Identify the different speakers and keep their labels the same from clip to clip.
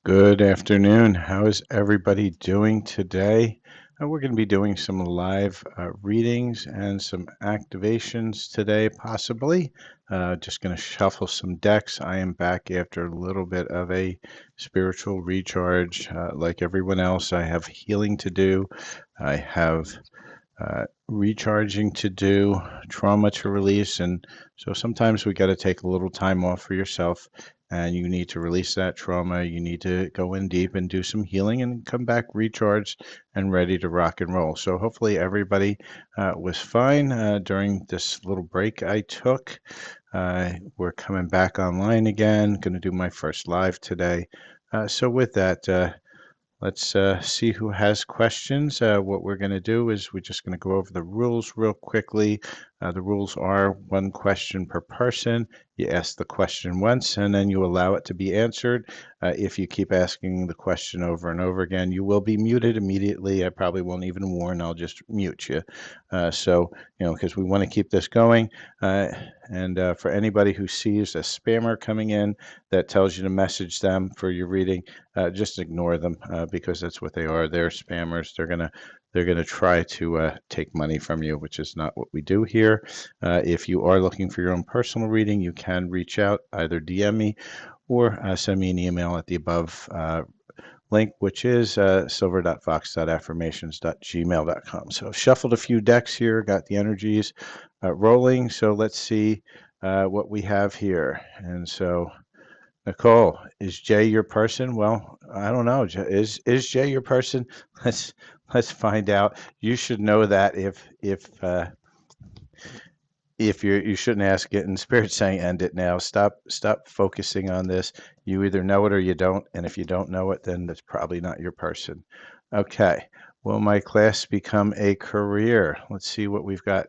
Speaker 1: Good afternoon. How is everybody doing today? We're going to be doing some live readings and some activations today, possibly. Just going to shuffle some decks. I am back after a little bit of a spiritual recharge. Like everyone else, I have healing to do. I have recharging to do, trauma to release. And so sometimes we got to take a little time off for yourself and you need to release that trauma. You need to go in deep and do some healing and come back recharged and ready to rock and roll. So hopefully everybody was fine during this little break I took. We're coming back online again. Going to do my first live today. So with that, let's see who has questions. What we're going to do is we're just going to go over the rules real quickly. The rules are one question per person. You ask the question once and then you allow it to be answered. If you keep asking the question over and over again, you will be muted immediately. I probably won't even warn, I'll just mute you. Because we want to keep this going. And for anybody who sees a spammer coming in that tells you to message them for your reading, just ignore them because that's what they are. They're spammers. They're gonna try to take money from you, which is not what we do here. If you are looking for your own personal reading, you can reach out, either DM me or send me an email at the above link, which is silver.fox.affirmations.gmail.com. So I've shuffled a few decks here, got the energies rolling. So let's see what we have here. And so Nicole, is Jay your person? Well, I don't know. Is Jay your person? Let's let's find out. You should know that if you shouldn't ask it, and Spirit's saying end it now. Stop focusing on this. You either know it or you don't, and if you don't know it, then that's probably not your person. Okay. Will my class become a career? Let's see what we've got,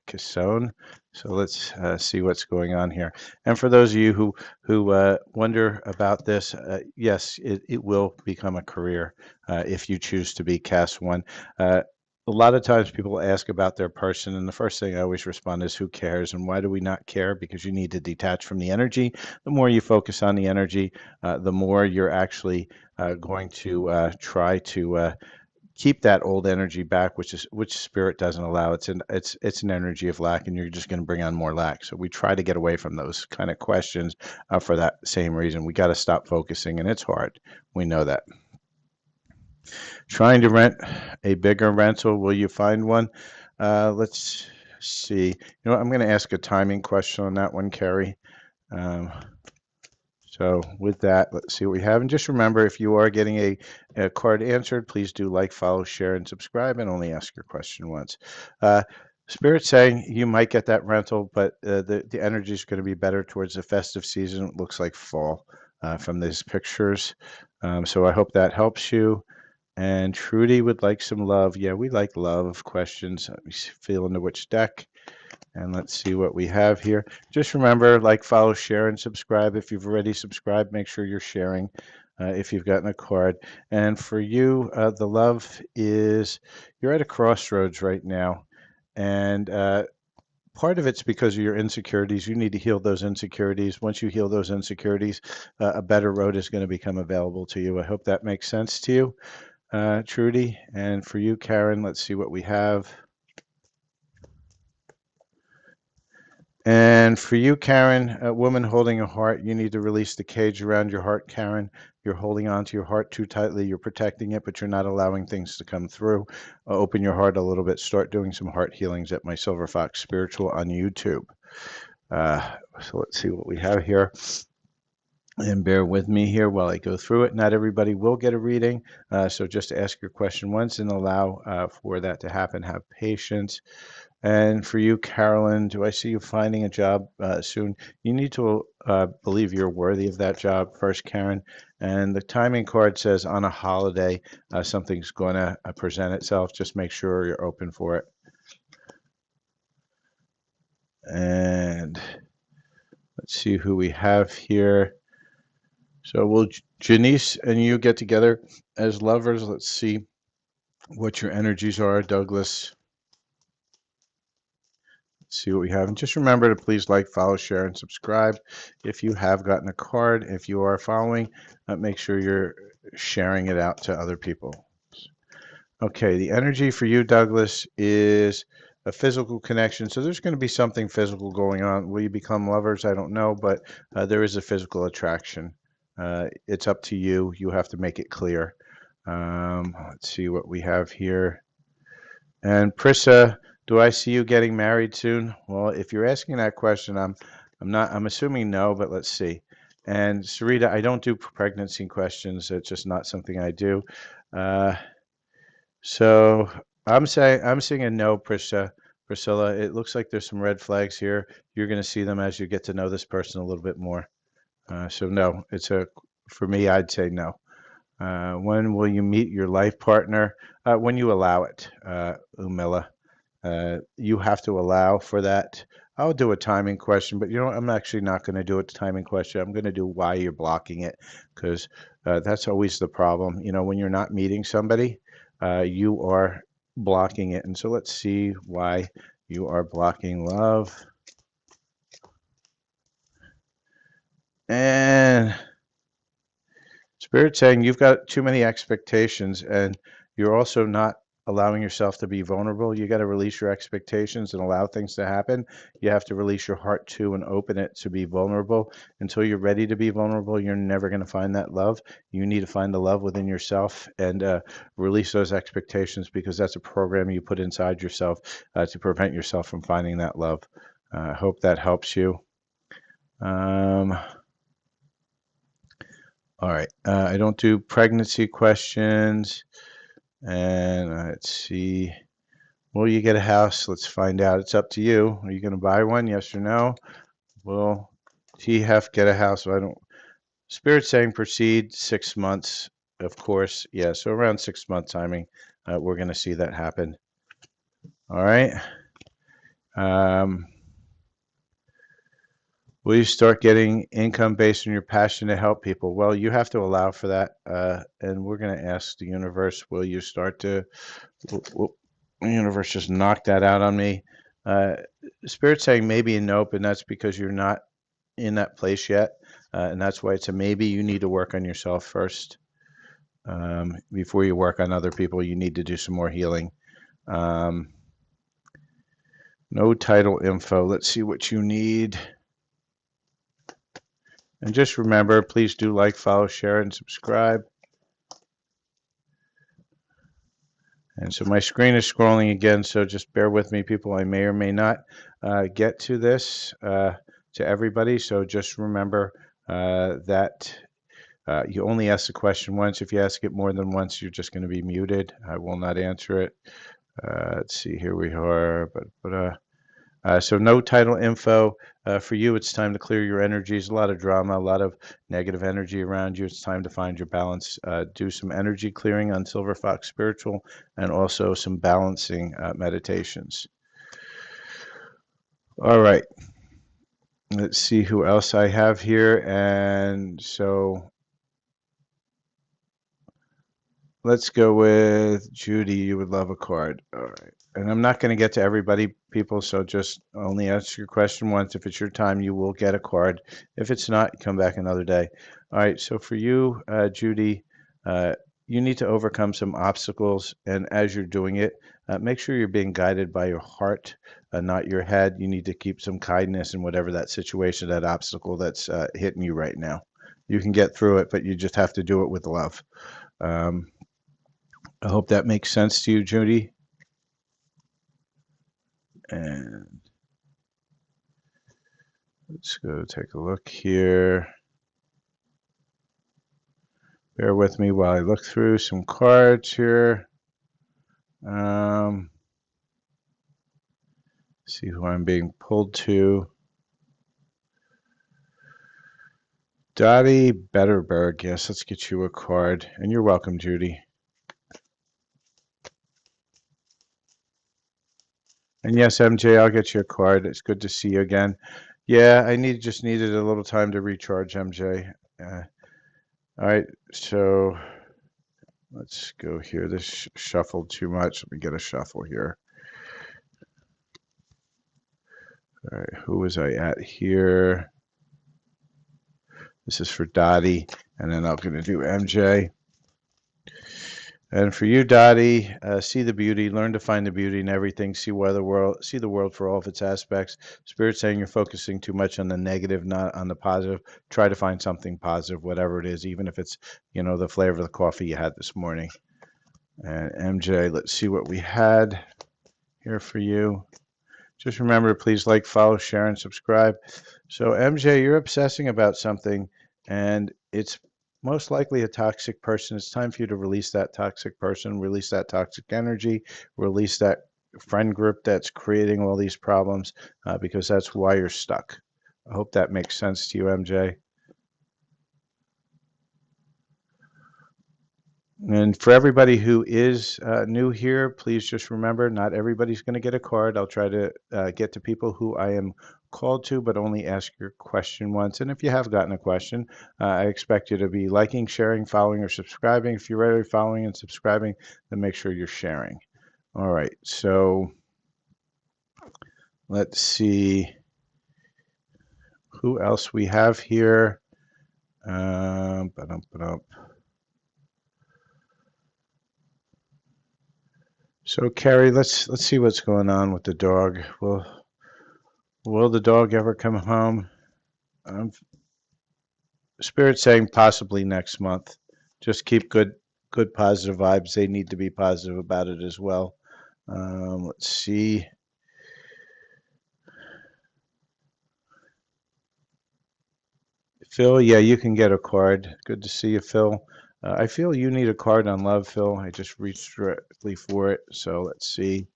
Speaker 1: Cassone. So let's see what's going on here. And for those of you who wonder about this, yes, it will become a career if you choose to be Cass 1. A lot of times people ask about their person, and the first thing I always respond is, who cares? And why do we not care? Because you need to detach from the energy. The more you focus on the energy, the more you're actually going to try to keep that old energy back, which spirit doesn't allow. It's an energy of lack, and you're just going to bring on more lack. So we try to get away from those kind of questions for that same reason. We got to stop focusing, and it's hard. We know that. Trying to rent a bigger rental, will you find one? Let's see. I'm going to ask a timing question on that one, Carrie. Um, so with that, let's see what we have. And just remember, if you are getting a card answered, please do like, follow, share, and subscribe, and only ask your question once. Spirit saying you might get that rental, but the energy is going to be better towards the festive season. It looks like fall from these pictures. So I hope that helps you. And Trudy would like some love. Yeah, we like love questions. Let me feel into which deck. And let's see what we have here. Just remember, like, follow, share, and subscribe. If you've already subscribed, make sure you're sharing if you've gotten a card. And for you, the love is you're at a crossroads right now. And part of it's because of your insecurities. You need to heal those insecurities. Once you heal those insecurities, a better road is going to become available to you. I hope that makes sense to you, Trudy. And for you, Karen, let's see what we have. And for you, Karen, a woman holding a heart, you need to release the cage around your heart, Karen. You're holding on to your heart too tightly. You're protecting it, but you're not allowing things to come through. Open your heart a little bit. Start doing some heart healings at my Silver Fox Spiritual on YouTube. So let's see what we have here. And bear with me here while I go through it. Not everybody will get a reading, so just ask your question once and allow for that to happen. Have patience. And for you, Carolyn, do I see you finding a job soon? You need to believe you're worthy of that job first, Karen. And the timing card says on a holiday, something's going to present itself. Just make sure you're open for it. And let's see who we have here. So will Janice and you get together as lovers? Let's see what your energies are, Douglas. See what we have. And just remember to please like, follow, share, and subscribe. If you have gotten a card, if you are following, make sure you're sharing it out to other people. Okay, the energy for you, Douglas, is a physical connection. So there's going to be something physical going on. Will you become lovers? I don't know, but there is a physical attraction. It's up to you. You have to make it clear. Let's see what we have here. And Prissa, do I see you getting married soon? Well, if you're asking that question, I'm not. I'm assuming no, but let's see. And Sarita, I don't do pregnancy questions. It's just not something I do. Uh, so I'm seeing a no, Priscilla. It looks like there's some red flags here. You're going to see them as you get to know this person a little bit more. So no, for me, I'd say no. When will you meet your life partner? When you allow it, Umila. You have to allow for that. I'll do a timing question, but you know what? I'm actually not going to do a timing question. I'm going to do why you're blocking it, because that's always the problem. You know, when you're not meeting somebody, you are blocking it. And so let's see why you are blocking love. And Spirit saying you've got too many expectations and you're also not allowing yourself to be vulnerable. You got to release your expectations and allow things to happen. You have to release your heart too and open it to be vulnerable. Until you're ready to be vulnerable, you're never going to find that love. You need to find the love within yourself and release those expectations, because that's a program you put inside yourself to prevent yourself from finding that love. I hope that helps you. All right. I don't do pregnancy questions. And let's see. Will you get a house? Let's find out. It's up to you. Are you going to buy one? Yes or no? Will TF get a house? I don't. Spirit saying proceed 6 months. Of course. Yeah. So around 6 month timing, we're going to see that happen. All right. Will you start getting income based on your passion to help people? Well, you have to allow for that. And we're going to ask the universe, will you start to, the universe just knocked that out on me. Uh, Spirit saying maybe and nope, and that's because you're not in that place yet. And that's why it's a maybe. You need to work on yourself first. Before you work on other people, you need to do some more healing. No title info. Let's see what you need. And just remember, please do like, follow, share, and subscribe. And so my screen is scrolling again, so just bear with me, people. I may or may not get to this to everybody. So just remember that you only ask the question once. If you ask it more than once, you're just going to be muted. I will not answer it. Let's see, here we are. So no title info. For you, it's time to clear your energies. A lot of drama, a lot of negative energy around you. It's time to find your balance. Do some energy clearing on Silver Fox Spiritual, and also some balancing meditations. All right. Let's see who else I have here. And so let's go with Judy. You would love a card. All right. And I'm not going to get to everybody, people, so just only ask your question once. If it's your time, you will get a card. If it's not, come back another day. All right. So for you, Judy, you need to overcome some obstacles. And as you're doing it, make sure you're being guided by your heart, not your head. You need to keep some kindness in whatever that situation, that obstacle that's hitting you right now. You can get through it, but you just have to do it with love. I hope that makes sense to you, Judy. And let's go take a look here. Bear with me while I look through some cards here. See who I'm being pulled to. Dottie Betterberg. Yes, let's get you a card. And you're welcome, Judy. And yes, MJ, I'll get you a card. It's good to see you again. Yeah, I just needed a little time to recharge, MJ. All right, so let's go here. This shuffled too much. Let me get a shuffle here. All right, who was I at here? This is for Dottie, and then I'm going to do MJ. And for you, Dottie, see the beauty, learn to find the beauty in everything. See the world for all of its aspects. Spirit saying you're focusing too much on the negative, not on the positive. Try to find something positive, whatever it is, even if it's, the flavor of the coffee you had this morning. And MJ, let's see what we had here for you. Just remember, please like, follow, share, and subscribe. So, MJ, you're obsessing about something, and it's most likely a toxic person. It's time for you to release that toxic person, release that toxic energy, release that friend group that's creating all these problems, because that's why you're stuck. I hope that makes sense to you, MJ. And for everybody who is new here, please just remember, not everybody's going to get a card. I'll try to get to people who I am called to, but only ask your question once. And if you have gotten a question, I expect you to be liking, sharing, following, or subscribing. If you're already following and subscribing, then make sure you're sharing. All right, so let's see who else we have here. Ba-dum. So Carrie, let's see what's going on with the dog. Will the dog ever come home? Spirit saying possibly next month. Just keep good positive vibes. They need to be positive about it as well. Let's see. Phil, yeah, you can get a card. Good to see you, Phil. I feel you need a card on love, Phil. I just reached directly for it. So let's see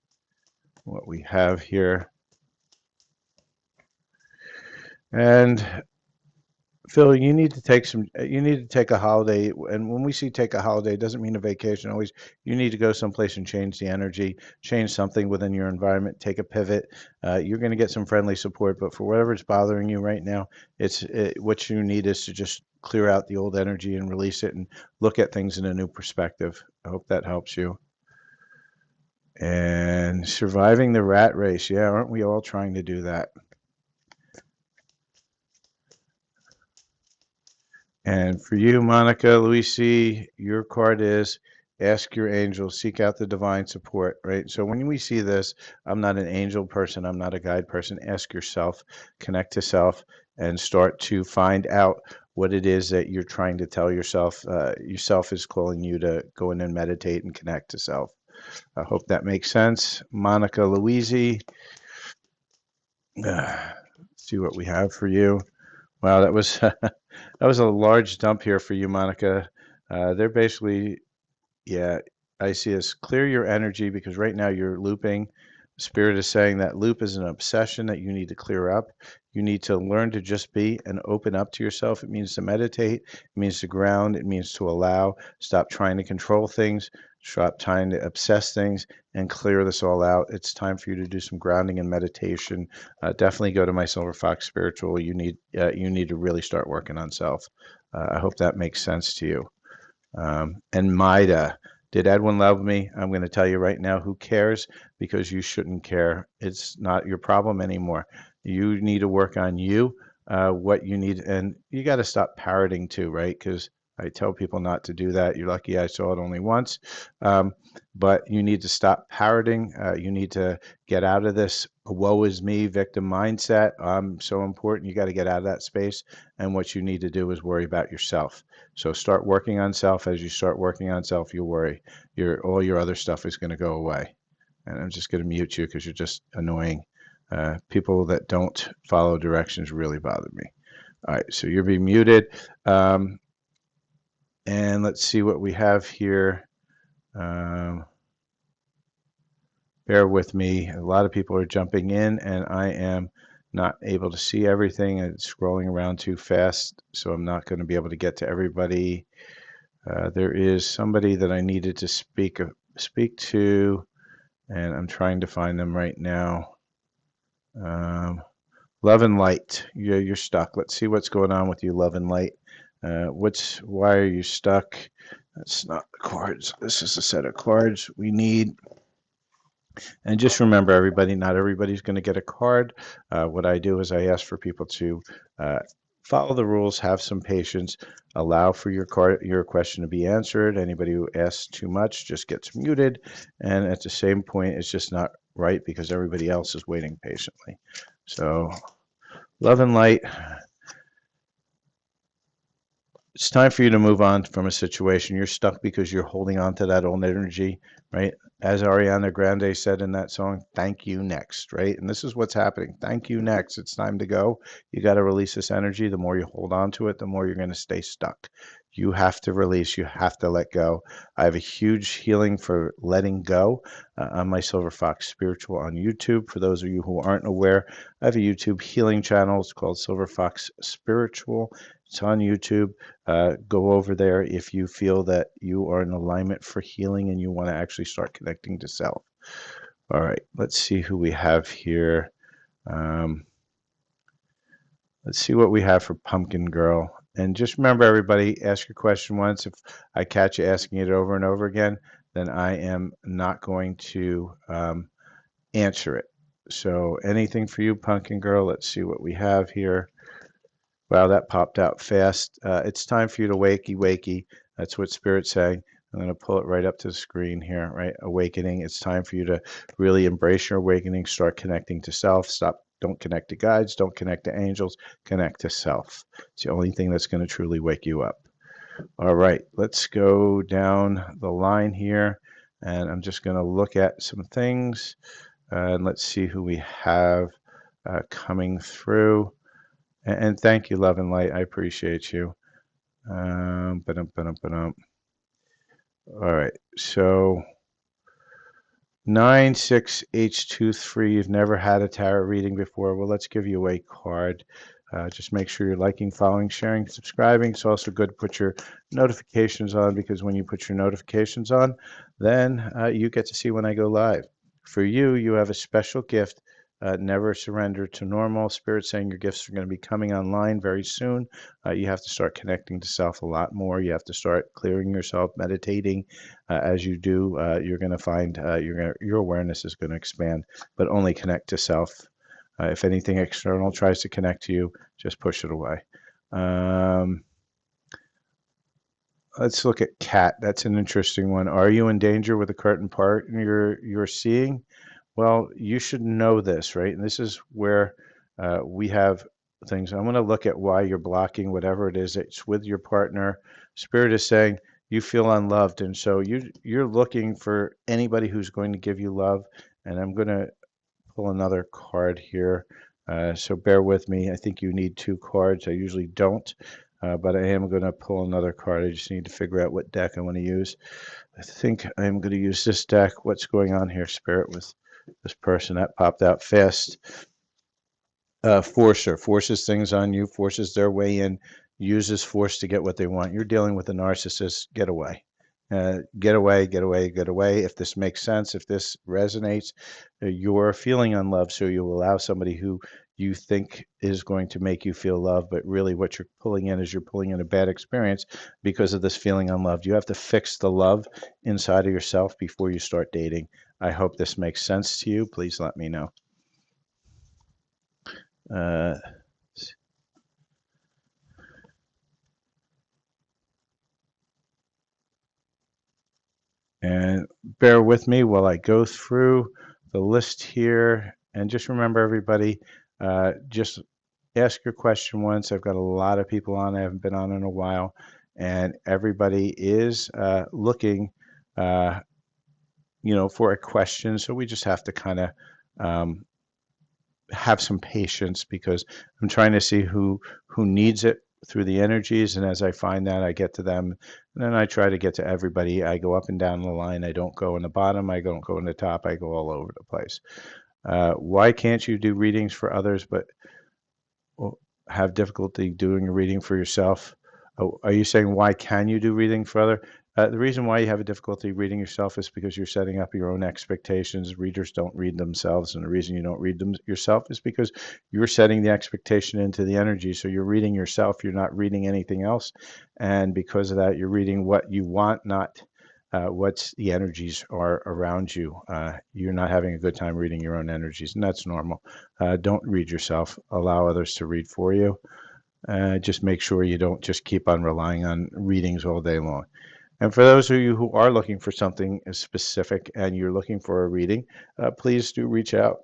Speaker 1: what we have here. And Phil, you need to take a holiday. And when we see take a holiday, it doesn't mean a vacation. Always, you need to go someplace and change the energy, change something within your environment, take a pivot. You're going to get some friendly support, but for whatever's bothering you right now, what you need is to just clear out the old energy and release it and look at things in a new perspective. I hope that helps you. And surviving the rat race. Yeah, aren't we all trying to do that? And for you, Monica, Luisi, your card is ask your angels, seek out the divine support, right? So when we see this, I'm not an angel person, I'm not a guide person. Ask yourself, connect to self, and start to find out what it is that you're trying to tell yourself. Yourself is calling you to go in and meditate and connect to self. I hope that makes sense. Monica Luisi, see what we have for you. Wow, that was that was a large dump here for you, Monica. They're basically, yeah, I see this. Clear your energy because right now you're looping. Spirit is saying that loop is an obsession that you need to clear up. You need to learn to just be and open up to yourself. It means to meditate. It means to ground. It means to allow. Stop trying to control things. Stop trying to obsess things and clear this all out. It's time for you to do some grounding and meditation. Definitely go to my Silver Fox Spiritual. You need to really start working on self. I hope that makes sense to you. And Maida, did Edwin love me? I'm going to tell you right now, who cares? Because you shouldn't care. It's not your problem anymore. You need to work on you, what you need, and you got to stop parroting too, right? Because I tell people not to do that. You're lucky I saw it only once. But you need to stop parroting. You need to get out of this woe is me victim mindset. I'm so important. You got to get out of that space. And what you need to do is worry about yourself. So start working on self. As you start working on self, you'll worry. All your other stuff is going to go away. And I'm just going to mute you because you're just annoying. People that don't follow directions really bother me. All right, so you're being muted. And let's see what we have here. Bear with me. A lot of people are jumping in, and I am not able to see everything. It's scrolling around too fast, so I'm not going to be able to get to everybody. There is somebody that I needed to speak to, and I'm trying to find them right now. Love and light. You're stuck. Let's see what's going on with you, love and light. Why are you stuck? That's not the cards. This is a set of cards we need. And just remember, everybody, not everybody's going to get a card. What I do is I ask for people to uh, follow the rules, have some patience, allow for your question to be answered. Anybody who asks too much just gets muted, and at the same point, it's just not right because everybody else is waiting patiently. So, love and light. It's time for you to move on from a situation. You're stuck because you're holding on to that old energy, right? As Ariana Grande said in that song, thank you next, right? And this is what's happening. Thank you next. It's time to go. You got to release this energy. The more you hold on to it, the more you're going to stay stuck. You have to release. You have to let go. I have a huge healing for letting go on my Silver Fox Spiritual on YouTube. For those of you who aren't aware, I have a YouTube healing channel. It's called Silver Fox Spiritual. It's on YouTube. Go over there if you feel that you are in alignment for healing and you want to actually start connecting to self. All right, let's see who we have here. Um, let's see what we have for Pumpkin Girl. And just remember, everybody, ask your question once. If I catch you asking it over and over again, then I am not going to answer it. So anything for you, Pumpkin Girl? Let's see what we have here. Wow, that popped out fast. It's time for you to wakey, wakey. That's what Spirit's saying. I'm going to pull it right up to the screen here, right? Awakening. It's time for you to really embrace your awakening, start connecting to self. Stop. Don't connect to guides. Don't connect to angels. Connect to self. It's the only thing that's going to truly wake you up. All right, let's go down the line here. And I'm just going to look at some things. And let's see who we have coming through. And thank you, Love and Light. I appreciate you. Ba-dum. All right. So 96H23, you've never had a tarot reading before. Well, let's give you a card. Just make sure you're liking, following, sharing, subscribing. It's also good to put your notifications on because when you put your notifications on, then you get to see when I go live. For you, you have a special gift. Never surrender to normal. Spirit saying your gifts are going to be coming online very soon. You have to start connecting to self a lot more. You have to start clearing yourself, meditating. As you do, you're going to find your awareness is going to expand, but only connect to self. If anything external tries to connect to you, just push it away. Um, let's look at cat. That's an interesting one. Are you in danger with a curtain part you're seeing? Well, you should know this, right? And this is where we have things. I'm going to look at why you're blocking whatever it is. It's with your partner. Spirit is saying you feel unloved, and so you're looking for anybody who's going to give you love. And I'm going to pull another card here. So bear with me. I think you need two cards. I usually don't, but I am going to pull another card. I just need to figure out what deck I want to use. I think I'm going to use this deck. What's going on here, Spirit, with this person? That popped out fast. Forcer forces things on you, forces their way in, uses force to get what they want. You're dealing with a narcissist. Get away. Get away, get away, get away. If this makes sense, if this resonates, you're feeling unloved, so you allow somebody who you think is going to make you feel loved, but really what you're pulling in is you're pulling in a bad experience because of this feeling unloved. You have to fix the love inside of yourself before you start dating. I hope this makes sense to you. Please let me know. Uh, And bear with me while I go through the list here. And just remember, everybody, just ask your question once. I've got a lot of people on. I haven't been on in a while. And everybody is looking, uh, for a question. So we just have to kind of um, have some patience because I'm trying to see who needs it through the energies, and as I find that, I get to them, and then I try to get to everybody. I go up and down the line. I don't go in the bottom. I don't go in the top. I go all over the place. Why can't you do readings for others, but have difficulty doing a reading for yourself? Oh, are you saying why can you do reading for other? The reason why you have a difficulty reading yourself is because you're setting up your own expectations. Readers don't read themselves, and the reason you don't read them yourself is because you're setting the expectation into the energy. So you're reading yourself. You're not reading anything else, and because of that, you're reading what you want, not what's the energies are around you. You're not having a good time reading your own energies, and that's normal. Don't read yourself. Allow others to read for you. Just make sure you don't just keep on relying on readings all day long. And for those of you who are looking for something specific and you're looking for a reading, please do reach out.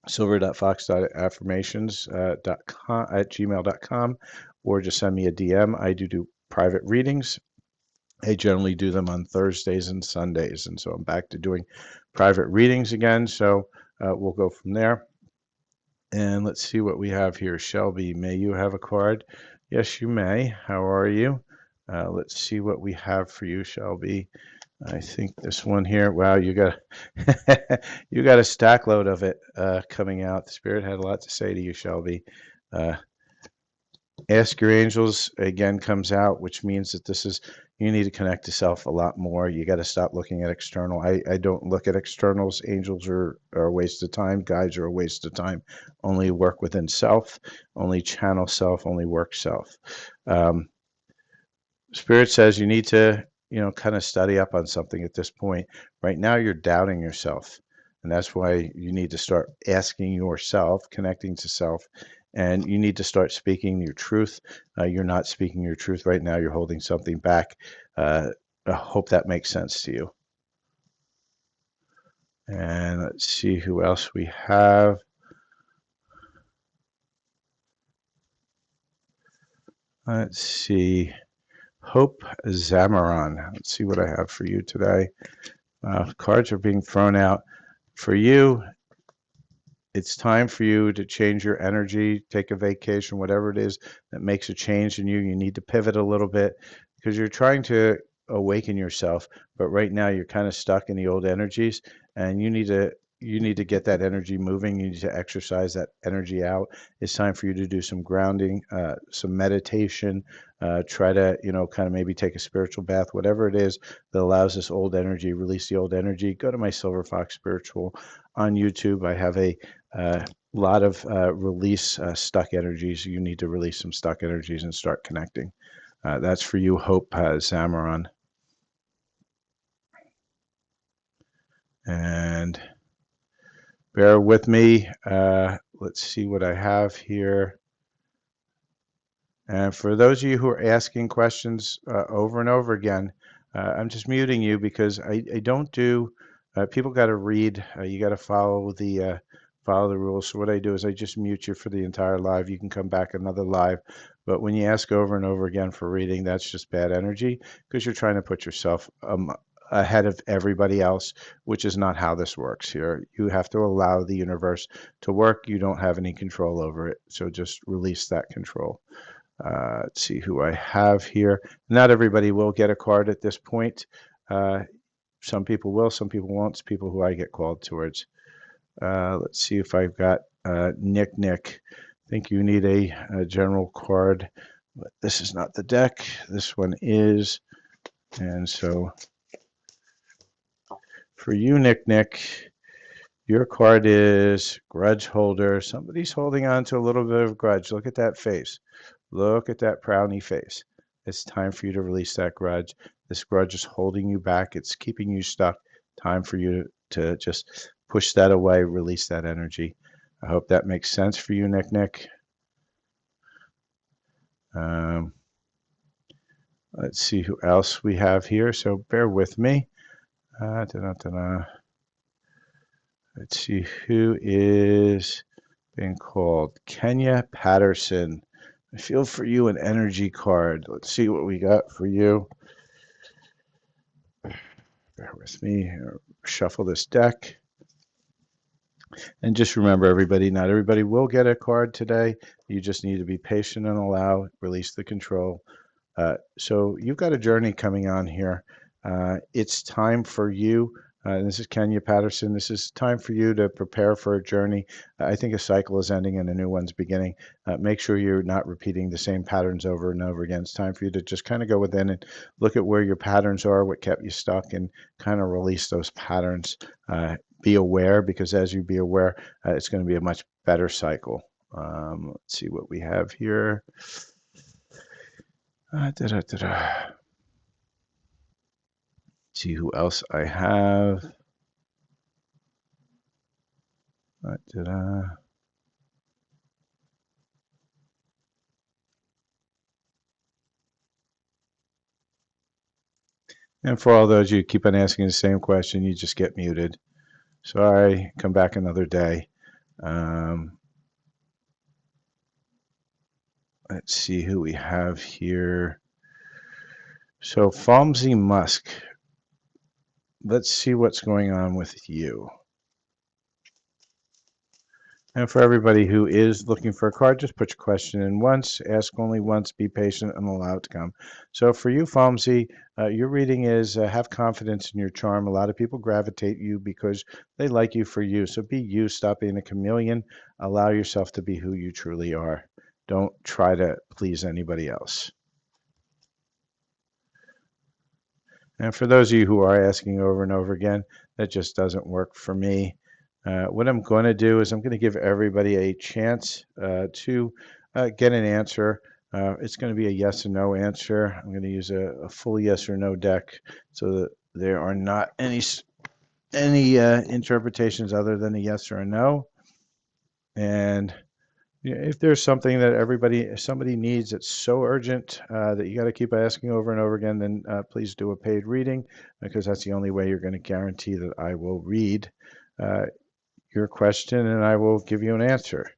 Speaker 1: silver.fox.affirmations.com at gmail.com, or just send me a DM. I do private readings. I generally do them on Thursdays and Sundays, and so I'm back to doing private readings again. So we'll go from there. And let's see what we have here. Shelby, may you have a card? Yes, you may. How are you? Let's see what we have for you, Shelby. I think this one here. Wow, you got you got a stack load of it coming out. The spirit had a lot to say to you, Shelby. Uh, Ask your angels again comes out, which means that this is you need to connect to self a lot more. You got to stop looking at external. I don't look at externals. Angels are a waste of time. Guides are a waste of time. Only work within self. Only channel self. Only work self. Um, Spirit says you need to, kind of study up on something at this point. Right now, you're doubting yourself. And that's why you need to start asking yourself, connecting to self, and you need to start speaking your truth. You're not speaking your truth right now. You're holding something back. I hope that makes sense to you. And let's see who else we have. Let's see. Hope Zamaron. Let's see what I have for you today. Cards are being thrown out. For you, it's time for you to change your energy, take a vacation, whatever it is that makes a change in you. You need to pivot a little bit because you're trying to awaken yourself, but right now you're kind of stuck in the old energies, and you need to get that energy moving. You need to exercise that energy out. It's time for you to do some grounding, some meditation. Try to, kind of maybe take a spiritual bath, whatever it is that allows this old energy, release the old energy. Go to my Silver Fox Spiritual on YouTube. I have a lot of release stuck energies. You need to release some stuck energies and start connecting. That's for you, Hope Zamaron. And bear with me. Let's see what I have here. And for those of you who are asking questions over and over again, I'm just muting you because I don't do. People got to read. You got to follow the rules. So what I do is I just mute you for the entire live. You can come back another live. But when you ask over and over again for reading, that's just bad energy because you're trying to put yourself ahead of everybody else, which is not how this works here. You have to allow the universe to work. You don't have any control over it. So just release that control. Let's see who I have here. Not everybody will get a card at this point. Some people will, some people won't. It's people who I get called towards. Let's see if I've got Nick. I think you need a general card, but this is not the deck. This one is. And so for you, Nick, your card is grudge holder. Somebody's holding on to a little bit of grudge. Look at that face. Look at that frowny face. It's time for you to release that grudge. This grudge is holding you back. It's keeping you stuck. Time for you to just push that away, release that energy. I hope that makes sense for you, Nick. Let's see who else we have here. So bear with me. Let's see who is being called. Kenya Patterson. I feel for you an energy card. Let's see what we got for you. Bear with me. Shuffle this deck. And just remember, everybody, not everybody will get a card today. You just need to be patient and allow, release the control. So you've got a journey coming on here. It's time for you. This is Kenya Patterson. This is time for you to prepare for a journey. I think a cycle is ending and a new one's beginning. Make sure you're not repeating the same patterns over and over again. It's time for you to just kind of go within and look at where your patterns are, what kept you stuck, and kind of release those patterns. Be aware, because as you be aware, it's going to be a much better cycle. Let's see what we have here. Let's See who else I have. What did I? And for all those you keep on asking the same question, you just get muted. Sorry, come back another day. Um, let's see who we have here. So, Falmsy Musk, let's see what's going on with you. And for everybody who is looking for a card, just put your question in once, ask only once, be patient, and allow it to come. So for you, Falmsy, your reading is have confidence in your charm. A lot of people gravitate you because they like you for you. So be you, stop being a chameleon, allow yourself to be who you truly are. Don't try to please anybody else. And for those of you who are asking over and over again, that just doesn't work for me. What I'm going to do is I'm going to give everybody a chance to get an answer. It's going to be a yes or no answer. I'm going to use a full yes or no deck so that there are not any interpretations other than a yes or a no. And if there's something that somebody needs that's so urgent that you got to keep asking over and over again, then please do a paid reading because that's the only way you're going to guarantee that I will read your question and I will give you an answer.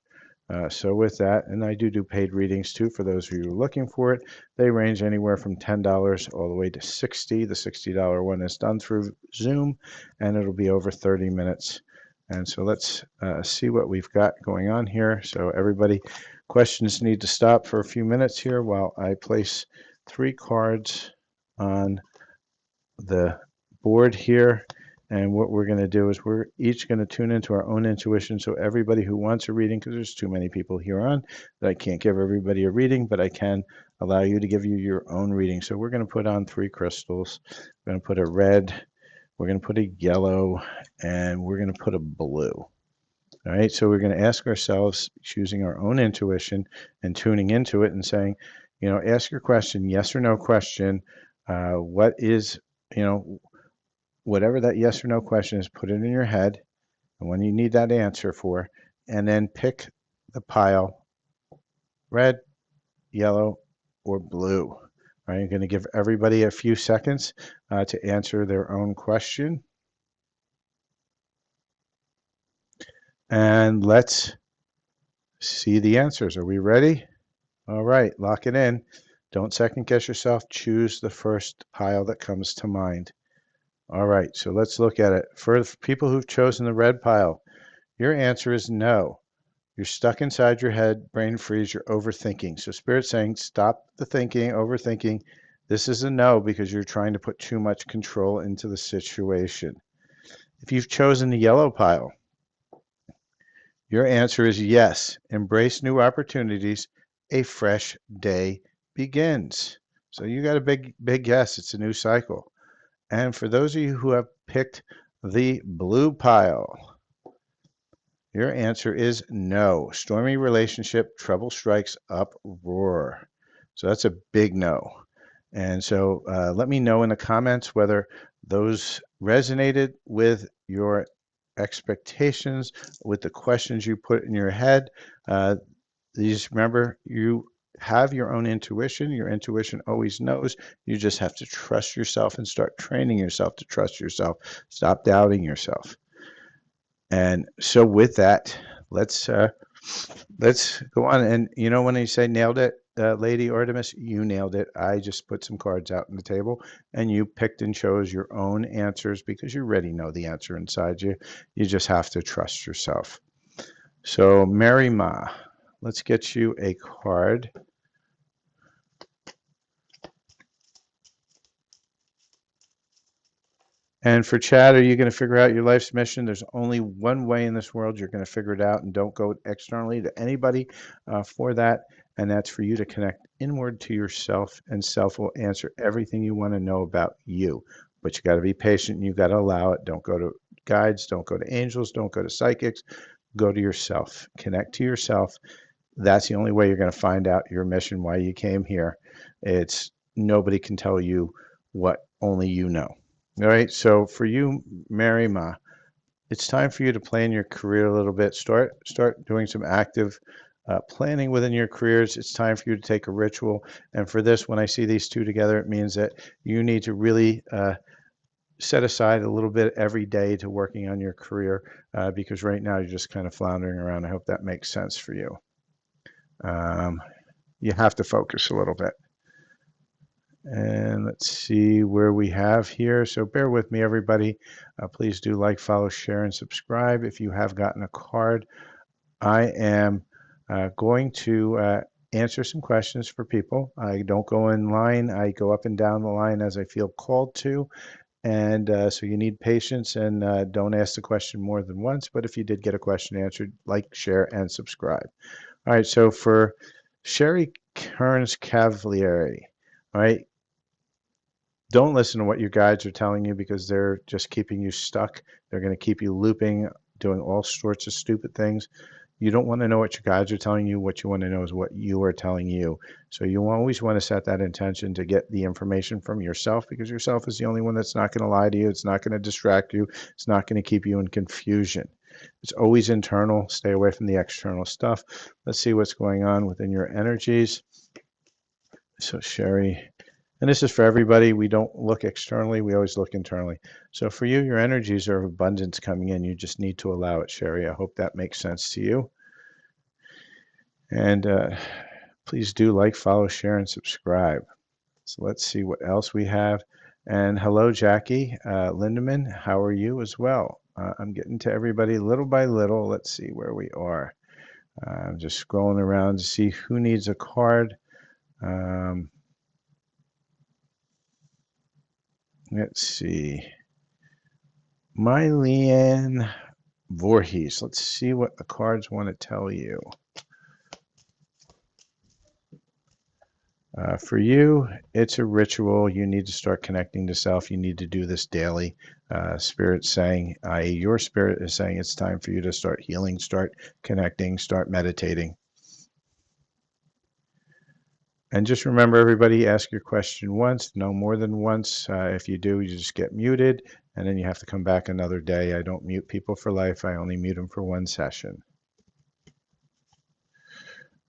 Speaker 1: So with that, and I do paid readings too for those of you who are looking for it. They range anywhere from $10 all the way to $60. The $60 one is done through Zoom, and it'll be over 30 minutes. And so let's see what we've got going on here. So everybody, questions need to stop for a few minutes here while I place 3 cards on the board here. And what we're going to do is we're each going to tune into our own intuition. So everybody who wants a reading, because there's too many people here on, that I can't give everybody a reading, but I can allow you to give you your own reading. So we're going to put on 3 crystals. We're going to put a red, we're going to put a yellow, and we're going to put a blue. All right, so we're going to ask ourselves, choosing our own intuition and tuning into it and saying, ask your question, yes or no question. What is, whatever that yes or no question is, put it in your head, and when you need that answer for, and then pick the pile, red, yellow, or blue. All right, I'm going to give everybody a few seconds to answer their own question. And let's see the answers. Are we ready? All right, lock it in. Don't second guess yourself. Choose the first pile that comes to mind. All right, so let's look at it. For people who've chosen the red pile, your answer is no. You're stuck inside your head, brain freeze, you're overthinking. So Spirit's saying stop the thinking, overthinking. This is a no because you're trying to put too much control into the situation. If you've chosen the yellow pile, your answer is yes. Embrace new opportunities. A fresh day begins. So you got a big yes. It's a new cycle. And for those of you who have picked the blue pile, your answer is no. Stormy relationship, trouble strikes, uproar. So that's a big no. And so let me know in the comments whether those resonated with your expectations, with the questions you put in your head. These, remember, you have your own intuition. Your intuition always knows. You just have to trust yourself and start training yourself to trust yourself. Stop doubting yourself. And so with that, let's go on. And when you say nailed it, Lady Artemis, you nailed it. I just put some cards out on the table, and you picked and chose your own answers because you already know the answer inside you. You just have to trust yourself. So Mary Ma, let's get you a card. And for Chad, are you going to figure out your life's mission? There's only one way in this world you're going to figure it out, and don't go externally to anybody for that. And that's for you to connect inward to yourself, and self will answer everything you want to know about you. But you got to be patient, and you got to allow it. Don't go to guides, don't go to angels, don't go to psychics. Go to yourself. Connect to yourself. That's the only way you're going to find out your mission, why you came here. It's nobody can tell you what only you know. All right. So for you, Mary Ma, it's time for you to plan your career a little bit. Start doing some active planning within your careers. It's time for you to take a ritual. And for this, when I see these two together, it means that you need to really set aside a little bit every day to working on your career because right now you're just kind of floundering around. I hope that makes sense for you. Um, you have to focus a little bit. And let's see where we have here. So bear with me, everybody. Please do like, follow, share, and subscribe. If you have gotten a card, I am going to answer some questions for people. I don't go in line. I go up and down the line as I feel called to. And so you need patience and don't ask the question more than once. But if you did get a question answered, like, share, and subscribe. All right. So for Sherry Kearns Cavalieri, all right, don't listen to what your guides are telling you because they're just keeping you stuck. They're going to keep you looping, doing all sorts of stupid things. You don't want to know what your guides are telling you. What you want to know is what you are telling you. So you always want to set that intention to get the information from yourself because yourself is the only one that's not going to lie to you. It's not going to distract you. It's not going to keep you in confusion. It's always internal. Stay away from the external stuff. Let's see what's going on within your energies. So Sherry, and this is for everybody. We don't look externally, we always look internally. So for you, your energies are of abundance coming in. You just need to allow it, Sherry. I hope that makes sense to you. And please do like, follow, share, and subscribe. So let's see what else we have. And hello, Jackie Lindemann. How are you as well? I'm getting to everybody little by little. Let's see where we are. I'm just scrolling around to see who needs a card. Um, let's see. Mylene Voorhees. Let's see what the cards want to tell you. For you, it's a ritual. You need to start connecting to self. You need to do this daily. Spirit saying, i.e., your spirit is saying it's time for you to start healing, start connecting, start meditating. And just remember, everybody, ask your question once, no more than once. If you do, you just get muted, and then you have to come back another day. I don't mute people for life. I only mute them for one session.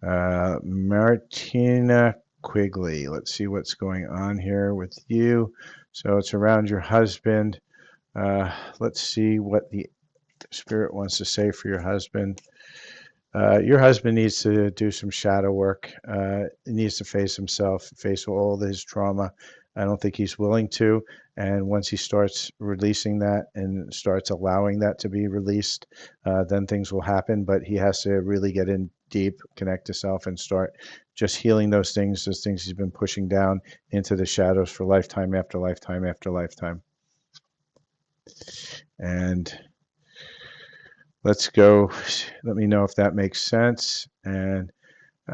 Speaker 1: Martina Quigley. Let's see what's going on here with you. So it's around your husband. Let's see what the spirit wants to say for your husband. Your husband needs to do some shadow work. He needs to face himself, face all his trauma. I don't think he's willing to. And once he starts releasing that and starts allowing that to be released, then things will happen. But he has to really get in deep, connect to self, and start just healing those things he's been pushing down into the shadows for lifetime after lifetime after lifetime. And let's go. Let me know if that makes sense. And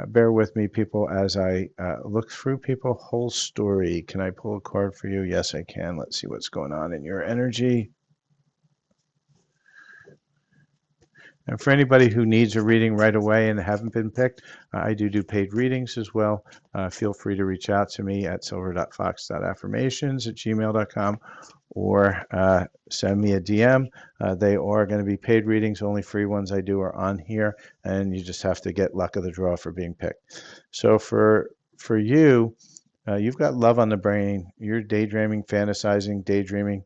Speaker 1: bear with me, people, as I look through people. Whole story. Can I pull a card for you? Yes, I can. Let's see what's going on in your energy. And for anybody who needs a reading right away and haven't been picked, I do paid readings as well. Feel free to reach out to me at silver.fox.affirmations@gmail.com or send me a DM. They are going to be paid readings. Only free ones I do are on here, and you just have to get luck of the draw for being picked. So for you, you've got love on the brain. You're daydreaming, fantasizing, daydreaming,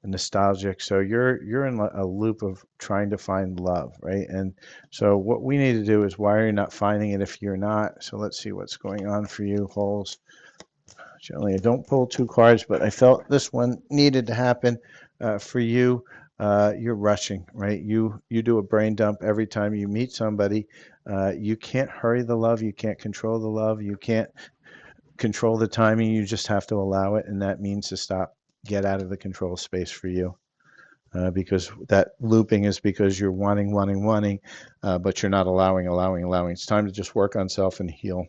Speaker 1: nostalgic. So you're in a loop of trying to find love, right? And so what we need to do is why are you not finding it if you're not? So let's see what's going on for you, Holes. Generally, I don't pull two cards, but I felt this one needed to happen for you. You're rushing, right? You do a brain dump every time you meet somebody. You can't hurry the love. You can't control the love. You can't control the timing. You just have to allow it, and that means to stop. Get out of the control space for you. Because that looping is because you're wanting, but you're not allowing. It's time to just work on self and heal.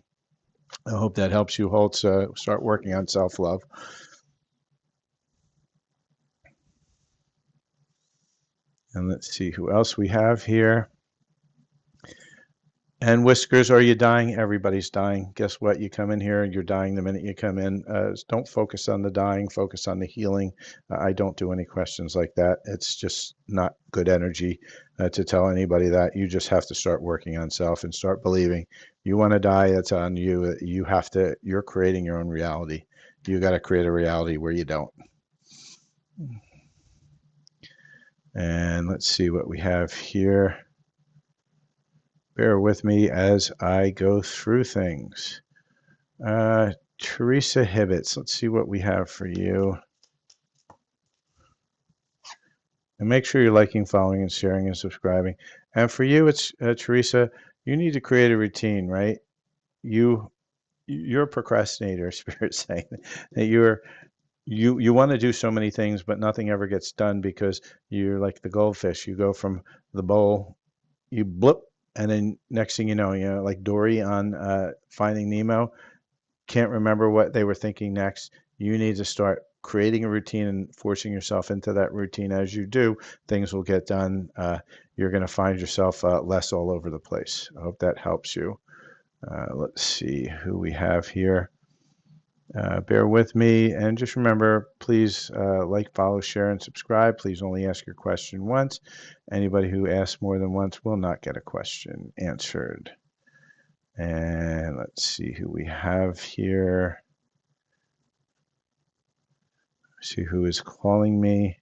Speaker 1: I hope that helps you, Holtz. Start working on self-love. And let's see who else we have here. And Whiskers, are you dying? Everybody's dying. Guess what? You come in here and you're dying the minute you come in. Don't focus on the dying, focus on the healing. I don't do any questions like that. It's just not good energy to tell anybody that. You just have to start working on self and start believing. You want to die, that's on you. You have to, you're creating your own reality. You got to create a reality where you don't. And let's see what we have here. Bear with me as I go through things. Teresa Hibbets, let's see what we have for you. And make sure you're liking, following, and sharing and subscribing. And for you, it's Teresa, you need to create a routine, right? You're a procrastinator, Spirit saying that you want to do so many things, but nothing ever gets done because you're like the goldfish. You go from the bowl, you blip, and then next thing you know, like Dory on Finding Nemo, can't remember what they were thinking next. You need to start creating a routine and forcing yourself into that routine. As you do, things will get done. You're going to find yourself less all over the place. I hope that helps you. Let's see who we have here. Bear with me, and just remember, please like, follow, share, and subscribe. Please only ask your question once. Anybody who asks more than once will not get a question answered. And let's see who we have here. See who is calling me.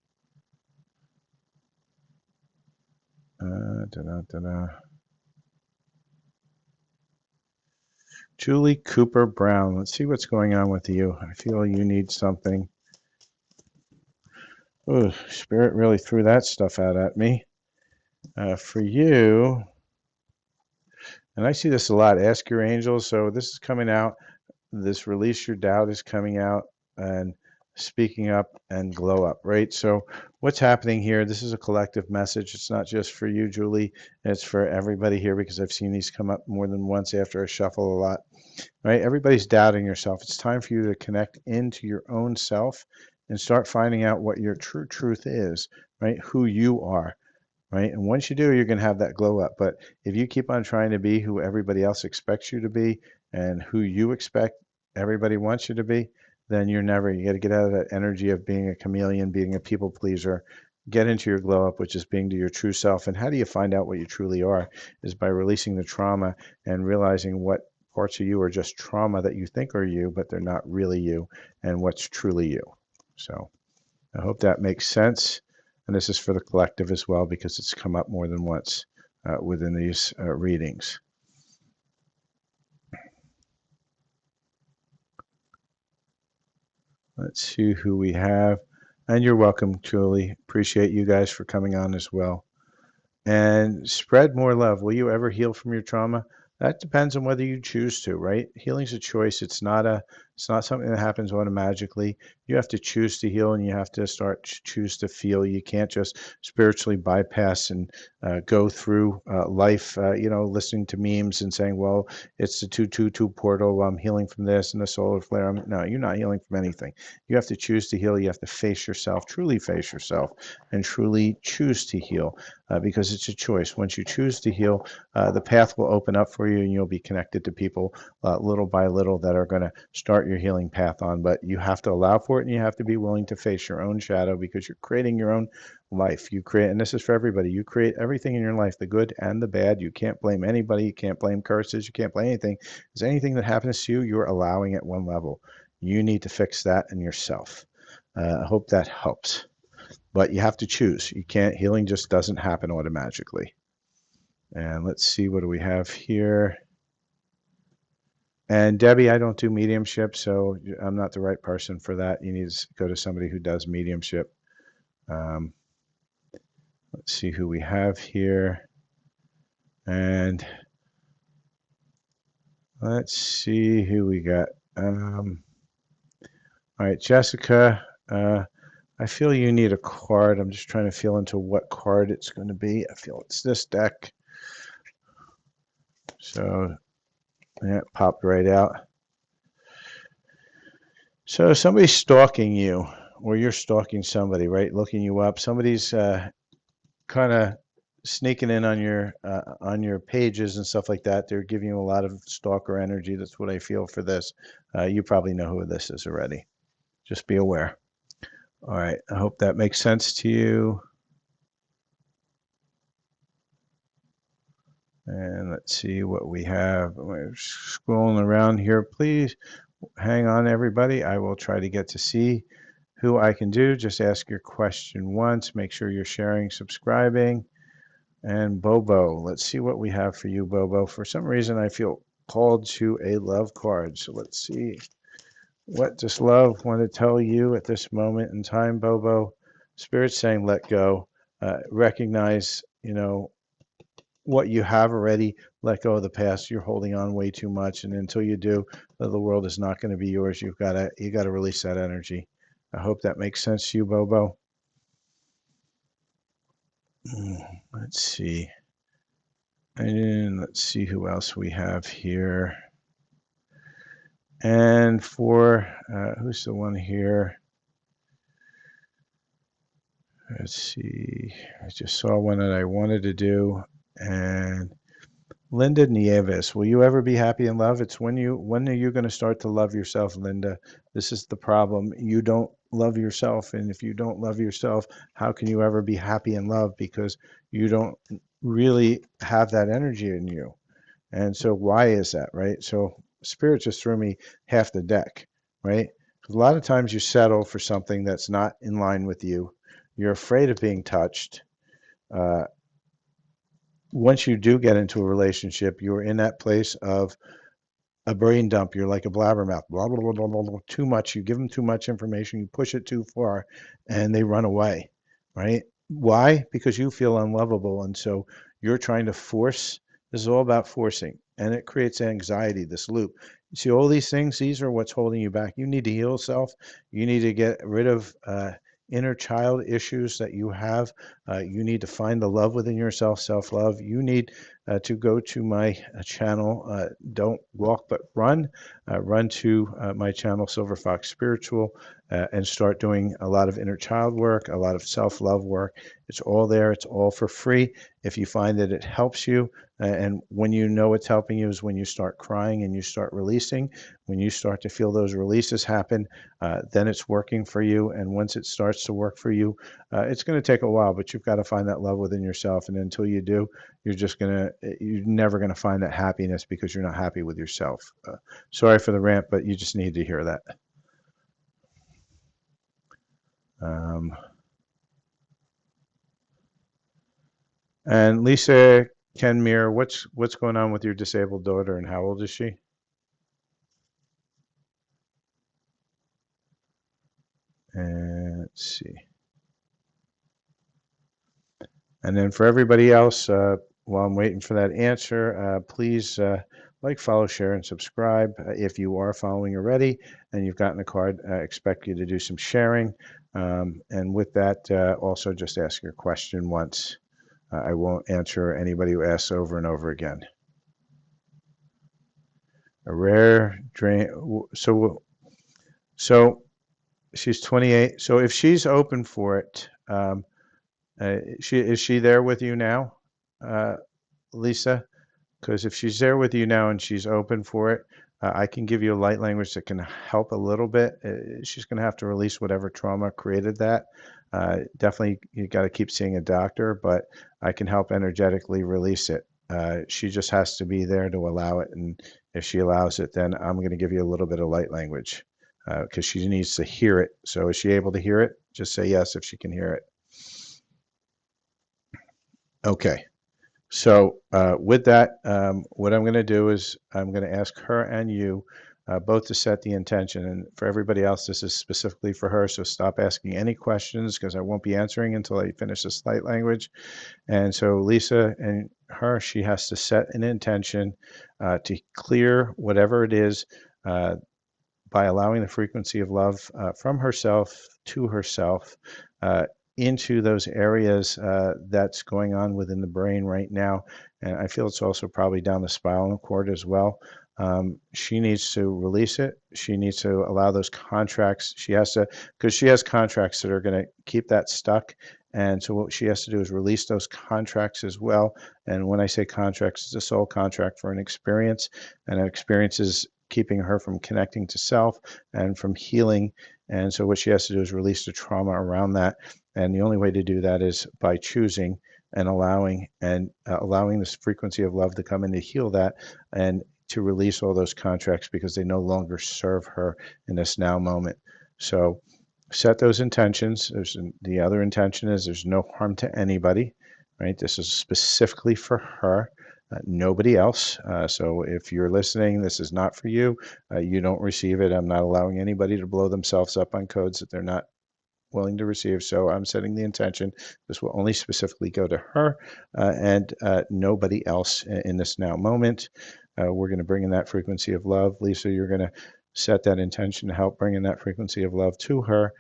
Speaker 1: Julie Cooper Brown. Let's see what's going on with you. I feel you need something. Oh, Spirit really threw that stuff out at me. For you, and I see this a lot, ask your angels. So this is coming out. This release your doubt is coming out and speaking up and glow up, right? So what's happening here? This is a collective message. It's not just for you, Julie. It's for everybody here because I've seen these come up more than once after I shuffle a lot, right? Everybody's doubting yourself. It's time for you to connect into your own self and start finding out what your true truth is, right? Who you are, right? And once you do, you're going to have that glow up. But if you keep on trying to be who everybody else expects you to be and who you expect everybody wants you to be, then you got to get out of that energy of being a chameleon, being a people pleaser, get into your glow up, which is being to your true self. And how do you find out what you truly are is by releasing the trauma and realizing what parts of you are just trauma that you think are you, but they're not really you, and what's truly you. So I hope that makes sense. And this is for the collective as well, because it's come up more than once within these readings. Let's see who we have. And you're welcome, Julie. Appreciate you guys for coming on as well. And spread more love. Will you ever heal from your trauma? That depends on whether you choose to, right? Healing's a choice. It's not something that happens automatically. You have to choose to heal, and you have to choose to feel. You can't just spiritually bypass and go through life, listening to memes and saying, well, it's the 222 portal. I'm healing from this and the solar flare. No, you're not healing from anything. You have to choose to heal. You have to face yourself, truly face yourself, and truly choose to heal. Because it's a choice. Once you choose to heal, the path will open up for you, and you'll be connected to people little by little that are going to start your healing path on. But you have to allow for it, and you have to be willing to face your own shadow, because you're creating your own life. You create, and this is for everybody, you create everything in your life, the good and the bad. You can't blame anybody. You can't blame curses. You can't blame anything. Because anything that happens to you, you're allowing at one level. You need to fix that in yourself. I hope that helps. But you have to choose. You can't, healing just doesn't happen automatically. And let's see, what do we have here? And Debbie, I don't do mediumship, so I'm not the right person for that. You need to go to somebody who does mediumship. Let's see who we have here. And let's see who we got. All right, Jessica. I feel you need a card. I'm just trying to feel into what card it's going to be. I feel it's this deck. So, yeah, it popped right out. So somebody's stalking you, or you're stalking somebody, right? Looking you up. Somebody's kind of sneaking in on your pages and stuff like that. They're giving you a lot of stalker energy. That's what I feel for this. You probably know who this is already. Just be aware. All right. I hope that makes sense to you. And let's see what we have. We're scrolling around here. Please hang on, everybody. I will try to get to see who I can do. Just ask your question once. Make sure you're sharing, subscribing. And Bobo, let's see what we have for you, Bobo. For some reason, I feel called to a love card. So let's see. What does love want to tell you at this moment in time, Bobo? Spirit's saying let go. Recognize, what you have already. Let go of the past. You're holding on way too much. And until you do, the world is not going to be yours. You got to release that energy. I hope that makes sense to you, Bobo. Let's see. And let's see who else we have here. And for who's the one here? Let's see. I just saw one that I wanted to do. And Linda Nieves, will you ever be happy in love? It's when are you going to start to love yourself, Linda? This is the problem. You don't love yourself. And if you don't love yourself, how can you ever be happy in love? Because you don't really have that energy in you. And so why is that, right? So Spirit just threw me half the deck, right? 'Cause a lot of times you settle for something that's not in line with you. You're afraid of being touched. Uh, Once you do get into a relationship, you're in that place of a brain dump. You're like a blabbermouth, blah, blah, blah, blah, blah, blah, too much. You give them too much information, you push it too far, and they run away, right? Why? Because you feel unlovable. And so you're trying to force. This is all about forcing, and it creates anxiety, this loop. You see, all these things, these are what's holding you back. You need to heal self. You need to get rid of inner child issues that you have. You need to find the love within yourself, self love. You need to go to my channel, Don't Walk But Run. Run to my channel, Silver Fox Spiritual, and start doing a lot of inner child work, a lot of self love work. It's all there, it's all for free. If you find that it helps you, and when you know it's helping you is when you start crying and you start releasing. When you start to feel those releases happen, then it's working for you. And once it starts to work for you, it's going to take a while, but you've got to find that love within yourself. And until you do, you're never going to find that happiness because you're not happy with yourself. Sorry for the rant, but you just need to hear that. Um, and Lisa Kenmere, what's going on with your disabled daughter and how old is she? And let's see. And then for everybody else, while I'm waiting for that answer, please like, follow, share, and subscribe. If you are following already and you've gotten a card, I expect you to do some sharing. And with that, also just ask your question once. I won't answer anybody who asks over and over again. A rare drain. So she's 28. So if she's open for it, is she there with you now, Lisa? Because if she's there with you now and she's open for it, I can give you a light language that can help a little bit. She's going to have to release whatever trauma created that. Definitely, you got to keep seeing a doctor, but I can help energetically release it. She just has to be there to allow it. And if she allows it, then I'm going to give you a little bit of light language because she needs to hear it. So is she able to hear it? Just say yes if she can hear it. Okay. So with that, what I'm going to do is I'm going to ask her and you both to set the intention. And for everybody else, this is specifically for her. So stop asking any questions because I won't be answering until I finish this light language. And so Lisa and her, she has to set an intention to clear whatever it is by allowing the frequency of love from herself to herself into those areas that's going on within the brain right now. And I feel it's also probably down the spinal cord as well. She needs to release it. She needs to allow those contracts. She has to, because she has contracts that are going to keep that stuck. And so what she has to do is release those contracts as well. And when I say contracts, it's a soul contract for an experience, and that experience is keeping her from connecting to self and from healing. And so what she has to do is release the trauma around that. And the only way to do that is by choosing and allowing this frequency of love to come in to heal that and to release all those contracts because they no longer serve her in this now moment. So set those intentions. The other intention is there's no harm to anybody, right? This is specifically for her, nobody else. So if you're listening, this is not for you. You don't receive it. I'm not allowing anybody to blow themselves up on codes that they're not willing to receive. So I'm setting the intention. This will only specifically go to her and nobody else in this now moment. We're going to bring in that frequency of love. Lisa, you're going to set that intention to help bring in that frequency of love to her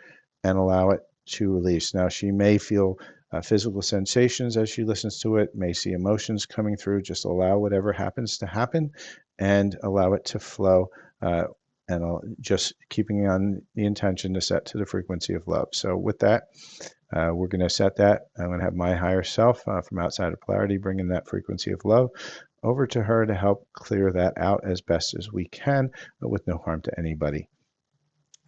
Speaker 1: and allow it to release. Now, she may feel physical sensations as she listens to it, may see emotions coming through. Just allow whatever happens to happen and allow it to flow. And just keeping on the intention to set to the frequency of love. So with that, we're going to set that. I'm going to have my higher self from outside of polarity bringing that frequency of love over to her to help clear that out as best as we can, but with no harm to anybody.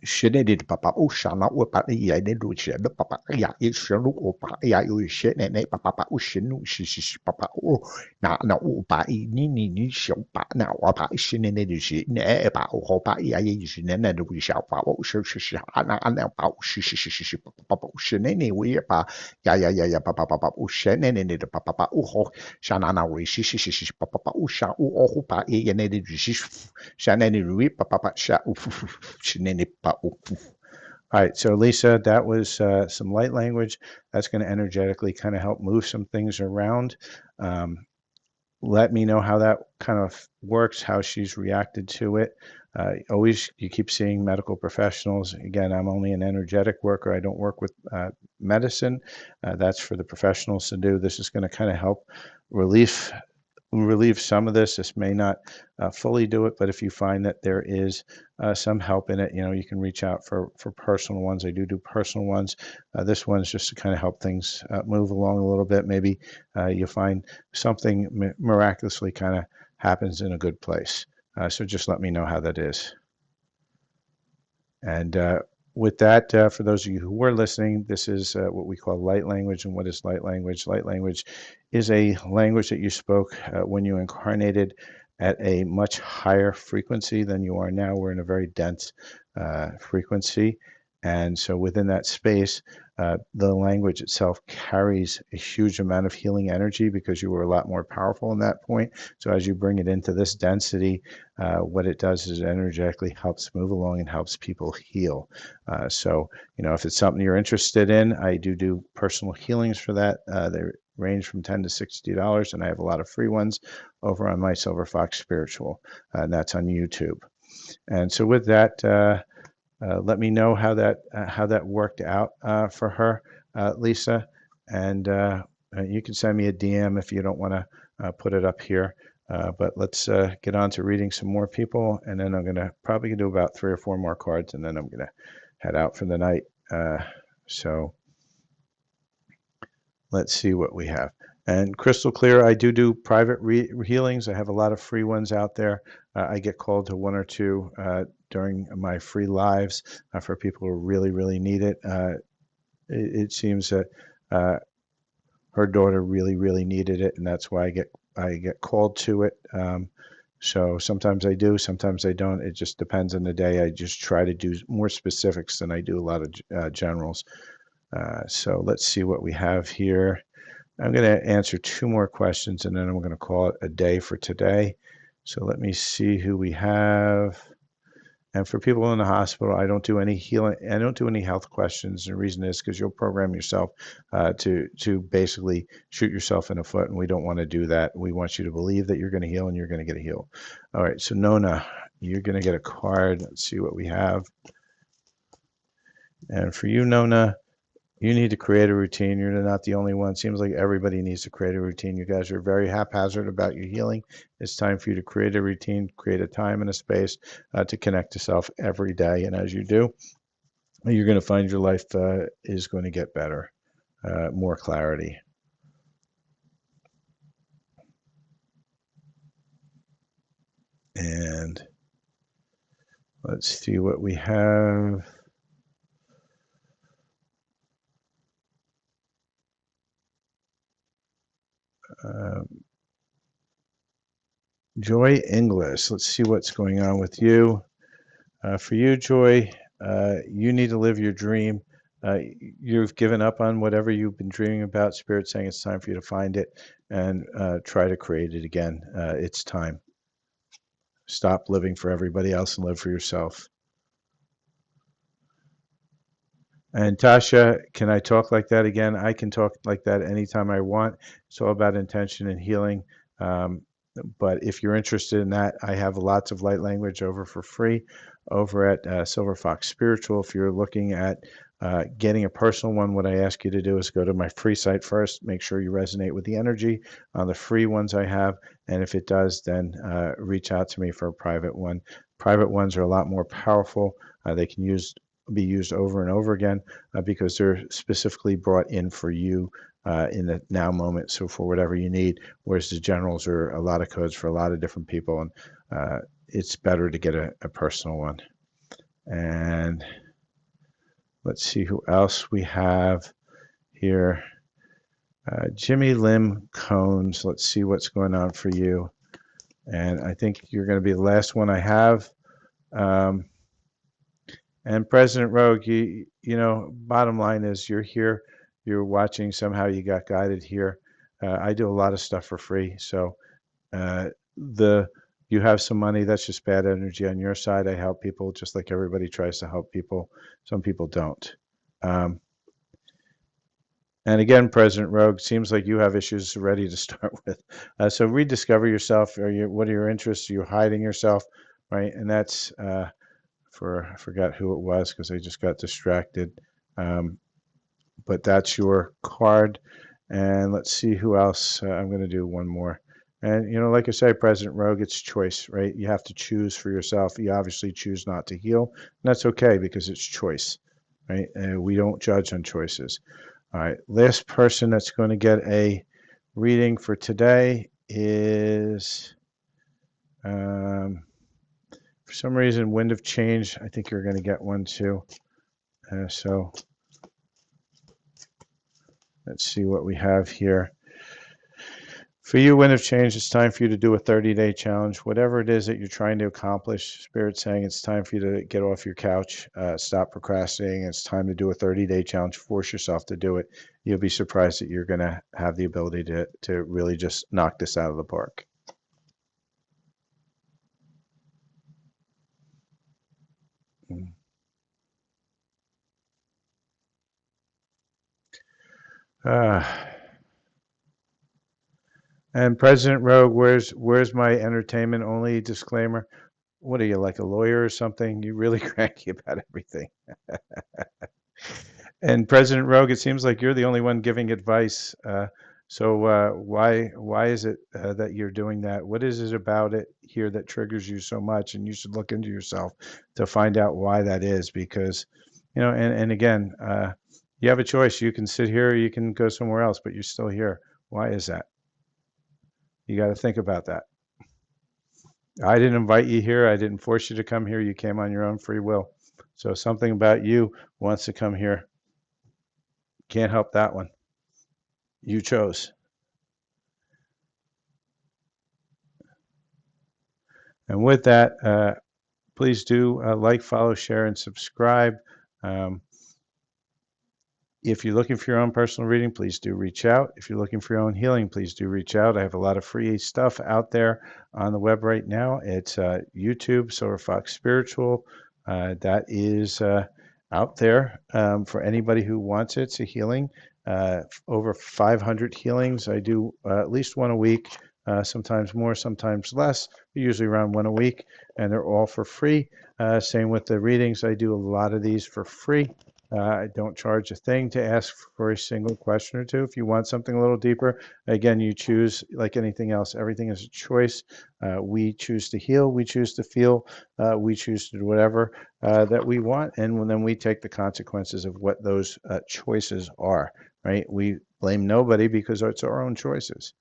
Speaker 1: Shenanigans papa ushana upa ya ne do she no papa ya ishanu upa ya you shene ne papa ushinu shish papa o na upa ni shou pa na upa shene ne shi ne pa o pa ya yi shene ne do sha pa o shi na pa shi papa shene ne we pa ya papa ushene ne papa o shana na we shi papa usha o pa ya ne do shi shana ne we papa sha shene pa. All right, so Lisa, that was some light language. That's going to energetically kind of help move some things around. Let me know how that kind of works, how she's reacted to it. Always, you keep seeing medical professionals. Again, I'm only an energetic worker. I don't work with medicine. That's for the professionals to do. This is going to kind of help relieve some of this. This may not fully do it, but if you find that there is some help in it, you can reach out for personal ones. I do personal ones. This one's just to kind of help things move along a little bit. Maybe you'll find something miraculously kind of happens in a good place. So just let me know how that is. And with that, for those of you who were listening, this is what we call light language. And what is light language? Light language is a language that you spoke when you incarnated at a much higher frequency than you are now. We're in a very dense frequency. And so within that space, the language itself carries a huge amount of healing energy because you were a lot more powerful in that point. So as you bring it into this density, what it does is it energetically helps move along and helps people heal. So, if it's something you're interested in, I do personal healings for that. They range from $10 to $60, and I have a lot of free ones over on my Silver Fox Spiritual, and that's on YouTube. And so with that, let me know how that worked out for her, Lisa, and you can send me a DM if you don't want to put it up here. But let's get on to reading some more people, and then I'm gonna probably do about 3 or 4 more cards, and then I'm gonna head out for the night. So let's see what we have. And crystal clear, I do private healings. I have a lot of free ones out there. I get called to 1 or 2 during my free lives for people who really, really need it. It seems that her daughter really, really needed it, and that's why I get called to it. So sometimes I do, sometimes I don't. It just depends on the day. I just try to do more specifics than I do a lot of generals. So let's see what we have here. I'm going to answer 2 more questions, and then I'm going to call it a day for today. So let me see who we have. And for people in the hospital, I don't do any healing. I don't do any health questions. And the reason is because you'll program yourself to basically shoot yourself in the foot, and we don't want to do that. We want you to believe that you're going to heal, and you're going to get a heal. All right, so Nona, you're going to get a card. Let's see what we have. And for you, Nona, you need to create a routine. You're not the only one. Seems like everybody needs to create a routine. You guys are very haphazard about your healing. It's time for you to create a routine, create a time and a space to connect to self every day. And as you do, you're going to find your life is going to get better. more clarity. And let's see what we have. Joy Inglis. Let's see what's going on with you. For you, Joy, you need to live your dream. You've given up on whatever you've been dreaming about. Spirit saying it's time for you to find it and try to create it again. It's time. Stop living for everybody else and live for yourself. And Tasha, can I talk like that again? I can talk like that anytime I want. It's all about intention and healing. Um, but if you're interested in that, I have lots of light language over for free over at Silver Fox Spiritual. If you're looking at getting a personal one, what I ask you to do is go to my free site first, make sure you resonate with the energy on the free ones I have. And if it does, then reach out to me for a private one. Private ones are a lot more powerful. They can be used over and over again because they're specifically brought in for you in the now moment. So for whatever you need, whereas the generals are a lot of codes for a lot of different people, and it's better to get a personal one. And let's see who else we have here. Jimmy Lim Cones. Let's see what's going on for you. And I think you're going to be the last one I have. And President Rogue, you know, bottom line is you're here, you're watching, somehow you got guided here. I do a lot of stuff for free, so uh, the you have some money, that's just bad energy on your side. I help people just like everybody tries to help people. Some people don't. Um, and again, President Rogue, seems like you have issues ready to start with. So rediscover yourself. What are your interests? You're hiding yourself, right? And that's I forgot who it was because I just got distracted. Um, but that's your card. And let's see who else. I'm going to do one more. And, you know, like I say, President Rogue, it's choice, right? You have to choose for yourself. You obviously choose not to heal. And that's okay because it's choice, right? We don't judge on choices. All right. Last person that's going to get a reading for today is, for some reason, Wind of Change. I think you're going to get one too. So let's see what we have here. For you, Wind of Change, it's time for you to do a 30-day challenge. Whatever it is that you're trying to accomplish, Spirit's saying it's time for you to get off your couch, stop procrastinating. It's time to do a 30-day challenge. Force yourself to do it. You'll be surprised that you're going to have the ability to really just knock this out of the park. Uh, and President Rogue, where's my entertainment only disclaimer? What are you, like a lawyer or something? You really cranky about everything. And President Rogue, it seems like you're the only one giving advice. So why is it that you're doing that? What is it about it here that triggers you so much? And you should look into yourself to find out why that is. Because, you know, and again, you have a choice. You can sit here, or you can go somewhere else, but you're still here. Why is that? You got to think about that. I didn't invite you here. I didn't force you to come here. You came on your own free will. So something about you wants to come here. Can't help that one. You chose. And with that, please do like, follow, share, and subscribe. Um, if you're looking for your own personal reading, please do reach out. If you're looking for your own healing, please do reach out. I have a lot of free stuff out there on the web right now. It's YouTube, Silver Fox Spiritual. That is out there for anybody who wants it. It's a healing. Over 500 healings. I do at least one a week, sometimes more, sometimes less, usually around one a week, and they're all for free. Same with the readings. I do a lot of these for free. I don't charge a thing to ask for a single question or two. If you want something a little deeper, again, you choose like anything else. Everything is a choice. We choose to heal. We choose to feel. We choose to do whatever that we want, and then we take the consequences of what those choices are. Right? We blame nobody because it's our own choices.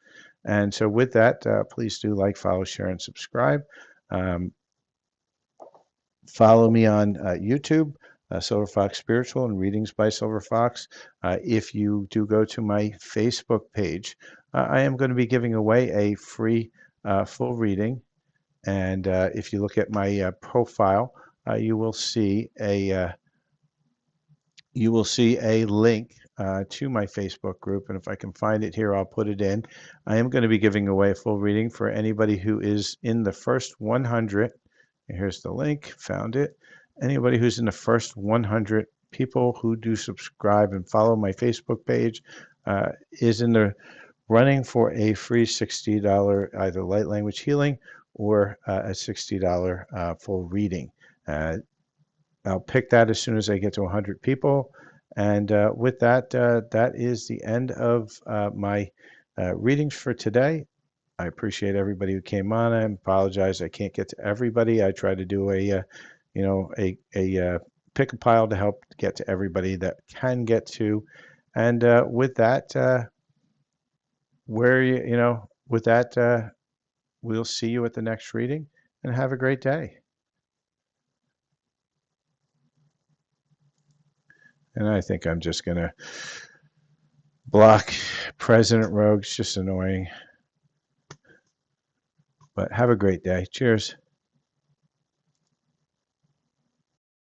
Speaker 1: And so, with that, please do like, follow, share, and subscribe. Um, Follow me on YouTube, Silver Fox Spiritual and Readings by Silver Fox. If you do go to my Facebook page, I am going to be giving away a free full reading. And if you look at my profile, you will see a link to my Facebook group, and if I can find it here, I'll put it in. I am going to be giving away a full reading for anybody who is in the first 100. Here's the link, found it. Anybody who's in the first 100 people who do subscribe and follow my Facebook page is in the running for a free $60 either light language healing or a $60 full reading. I'll pick that as soon as I get to 100 people. And with that, that is the end of my readings for today. I appreciate everybody who came on. I apologize I can't get to everybody. I try to do a pick a pile to help get to everybody that can get to. And with that, with that, we'll see you at the next reading, and have a great day. And I think I'm just gonna block President Rogue's just annoying. But have a great day. Cheers.